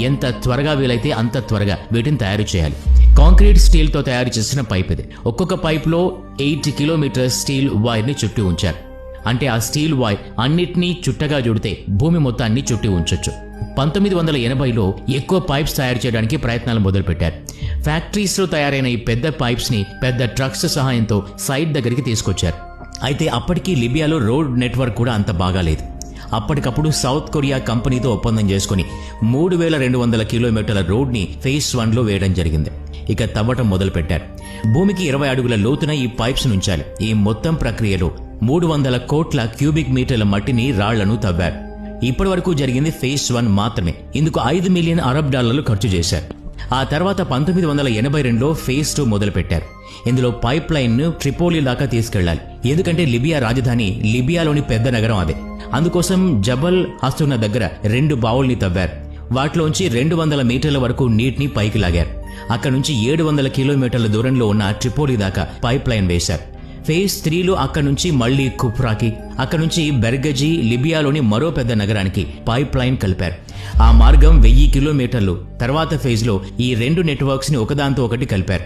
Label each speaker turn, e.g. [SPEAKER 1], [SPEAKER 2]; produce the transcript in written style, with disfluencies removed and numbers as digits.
[SPEAKER 1] ఎంత త్వరగా వీలైతే అంత త్వరగా వీటిని తయారు చేయాలి. కాంక్రీట్ స్టీల్తో తయారు చేసిన పైప్ ఇది. ఒక్కొక్క పైప్లో 8 కిలోమీటర్ స్టీల్ వైర్ని చుట్టి ఉంచారు. అంటే ఆ స్టీల్ వైర్ అన్నిటినీ చుట్టగా చుడితే భూమి మొత్తాన్ని చుట్టి ఉంచొచ్చు. 1980లో ఎక్కువ పైప్స్ తయారు చేయడానికి ప్రయత్నాలు మొదలుపెట్టారు. ఫ్యాక్టరీస్లో తయారైన ఈ పెద్ద పైప్స్ని పెద్ద ట్రక్స్ సహాయంతో సైట్ దగ్గరికి తీసుకొచ్చారు. అయితే అప్పటికి లిబియాలో రోడ్ నెట్వర్క్ కూడా అంత బాగాలేదు. అప్పటికప్పుడు సౌత్ కొరియా కంపెనీతో ఒప్పందం చేసుకుని 3200 కిలోమీటర్ల రోడ్ని ఫేజ్ 1లో వేయడం జరిగింది. ఇక తవ్వటం మొదలుపెట్టారు. భూమికి 20 అడుగుల లోతున ఈ పైప్స్ ఉంచాలి. ఈ మొత్తం ప్రక్రియలో 300 కోట్ల క్యూబిక్ మీటర్ల మట్టిని రాళ్లను తవ్వారు. ఇప్పటి వరకు జరిగింది ఫేజ్ 1 మాత్రమే. ఇందుకు $5 మిలియన్ ఖర్చు చేశారు. ఆ తర్వాత 1982లో ఫేజ్ 2 మొదలుపెట్టారు. ఇందులో పైప్ లైన్ ను ట్రిపోలి దాకా తీసుకెళ్లాలి. ఎందుకంటే లిబియా రాజధాని లిబియాలోని పెద్ద నగరం అదే. అందుకోసం జబల్ హస్తున్న దగ్గర 2 బావుల్ని తవ్వారు. వాటిలోంచి 200 మీటర్ల వరకు నీటిని పైకి లాగారు. అక్కడి నుంచి 700 కిలోమీటర్ల దూరంలో ఉన్న ట్రిపోలి దాకా పైప్ లైన్ వేశారు. ఫేజ్ 3లో అక్కడి నుంచి మళ్లీ కుప్రాకి, అక్కడి నుంచి బెర్గజీ, లిబియాలోని మరో పెద్ద నగరానికి పైప్ లైన్ కలిపారు. ఆ మార్గం 1000 కిలోమీటర్లు. తర్వాత ఫేజ్లో ఈ 2 నెట్వర్క్స్ ని ఒకదాంతో ఒకటి కలిపారు.